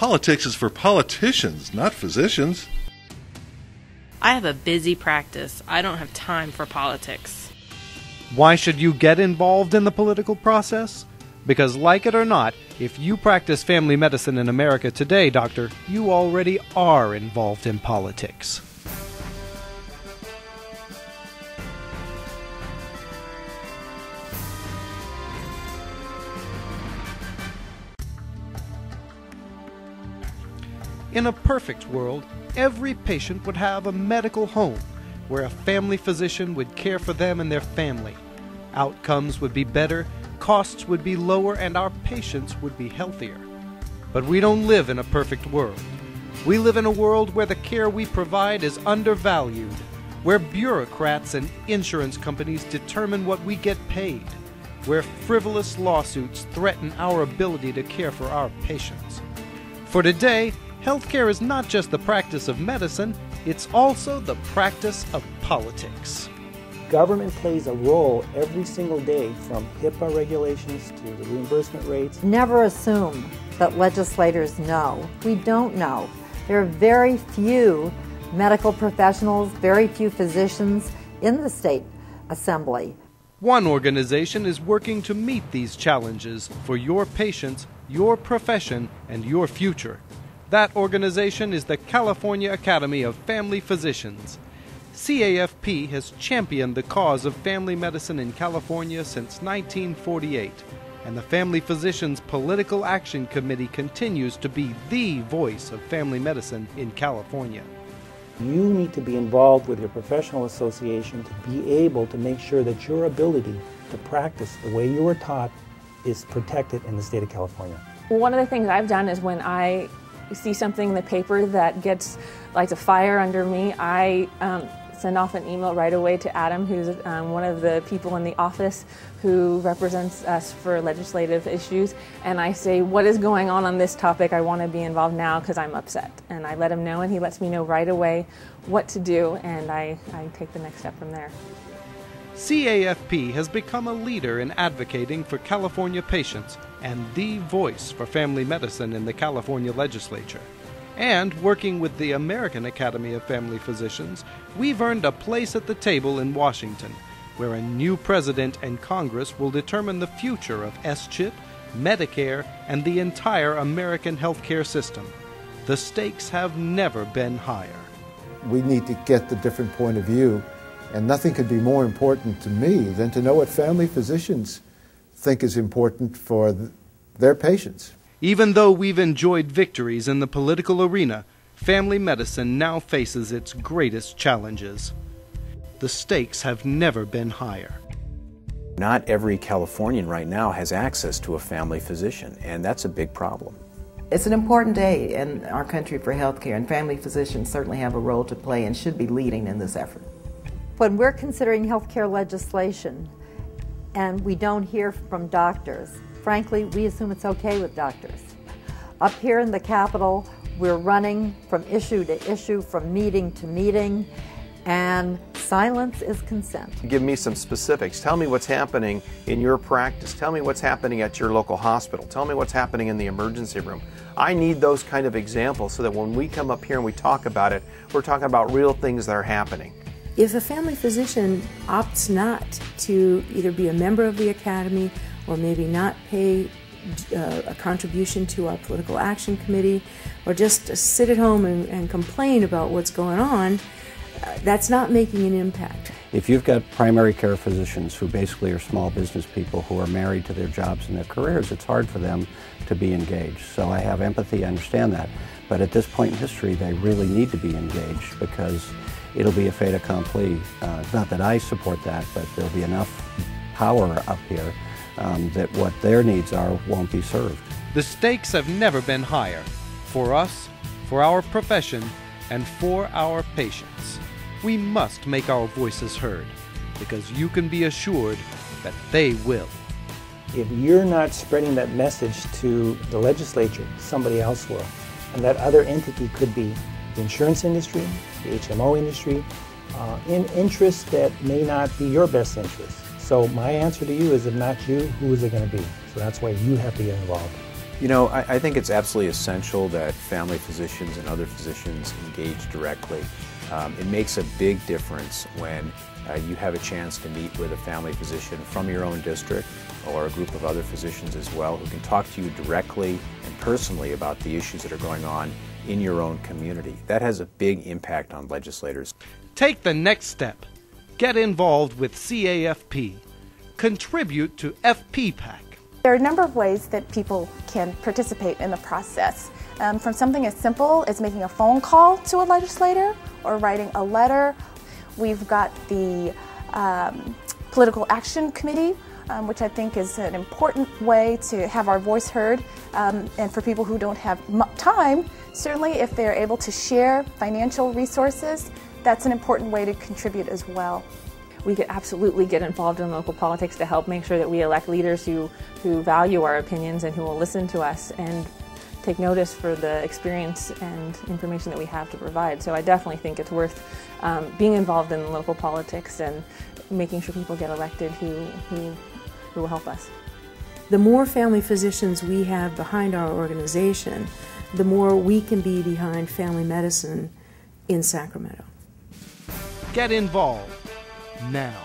Politics is for politicians, not physicians. I have a busy practice. I don't have time for politics. Why should you get involved in the political process? Because like it or not, if you practice family medicine in America today, doctor, you already are involved in politics. In a perfect world, every patient would have a medical home where a family physician would care for them and their family. Outcomes would be better, costs would be lower, and our patients would be healthier. But we don't live in a perfect world. We live in a world where the care we provide is undervalued, where bureaucrats and insurance companies determine what we get paid, where frivolous lawsuits threaten our ability to care for our patients. For today, healthcare is not just the practice of medicine, it's also the practice of politics. Government plays a role every single day, from HIPAA regulations to the reimbursement rates. Never assume that legislators know. We don't know. There are very few medical professionals, very few physicians in the state assembly. One organization is working to meet these challenges for your patients, your profession, and your future. That organization is the California Academy of Family Physicians. CAFP has championed the cause of family medicine in California since 1948, and the Family Physicians Political Action Committee continues to be the voice of family medicine in California. You need to be involved with your professional association to be able to make sure that your ability to practice the way you were taught is protected in the state of California. One of the things I've done is when I see something in the paper that gets like a fire under me, I send off an email right away to Adam, who's one of the people in the office who represents us for legislative issues, and I say, what is going on this topic? I want to be involved now because I'm upset. And I let him know, and he lets me know right away what to do, and I take the next step from there. CAFP has become a leader in advocating for California patients and the voice for family medicine in the California legislature. And working with the American Academy of Family Physicians, we've earned a place at the table in Washington, where a new president and Congress will determine the future of S-CHIP, Medicare, and the entire American healthcare system. The stakes have never been higher. We need to get the different point of view, and nothing could be more important to me than to know what family physicians think is important for their patients. Even though we've enjoyed victories in the political arena, family medicine now faces its greatest challenges. The stakes have never been higher. Not every Californian right now has access to a family physician, and that's a big problem. It's an important day in our country for healthcare, and family physicians certainly have a role to play and should be leading in this effort. When we're considering healthcare legislation and we don't hear from doctors, frankly, we assume it's okay with doctors. Up here in the Capitol, we're running from issue to issue, from meeting to meeting, and silence is consent. Give me some specifics. Tell me what's happening in your practice. Tell me what's happening at your local hospital. Tell me what's happening in the emergency room. I need those kind of examples so that when we come up here and we talk about it, we're talking about real things that are happening. If a family physician opts not to either be a member of the Academy or maybe not pay a contribution to our political action committee, or just sit at home and complain about what's going on, that's not making an impact. If you've got primary care physicians who basically are small business people who are married to their jobs and their careers, it's hard for them to be engaged. So I have empathy, I understand that. But at this point in history, they really need to be engaged because it'll be a fait accompli. Not that I support that, but there'll be enough power up here that what their needs are won't be served. The stakes have never been higher, for us, for our profession, and for our patients. We must make our voices heard, because you can be assured that they will. If you're not spreading that message to the legislature, somebody else will. And that other entity could be the insurance industry, the HMO industry, in interests that may not be your best interest. So my answer to you is, if not you, who is it going to be? So that's why you have to get involved. You know, I think it's absolutely essential that family physicians and other physicians engage directly. It makes a big difference when you have a chance to meet with a family physician from your own district or a group of other physicians as well who can talk to you directly and personally about the issues that are going on in your own community. That has a big impact on legislators. Take the next step. Get involved with CAFP. Contribute to FPPAC. There are a number of ways that people can participate in the process. From something as simple as making a phone call to a legislator or writing a letter. We've got the Political Action Committee, which I think is an important way to have our voice heard. And for people who don't have time, certainly if they're able to share financial resources, that's an important way to contribute as well. We could absolutely get involved in local politics to help make sure that we elect leaders who value our opinions and who will listen to us and take notice for the experience and information that we have to provide. So I definitely think it's worth being involved in local politics and making sure people get elected who will help us. The more family physicians we have behind our organization, the more we can be behind family medicine in Sacramento. Get involved now.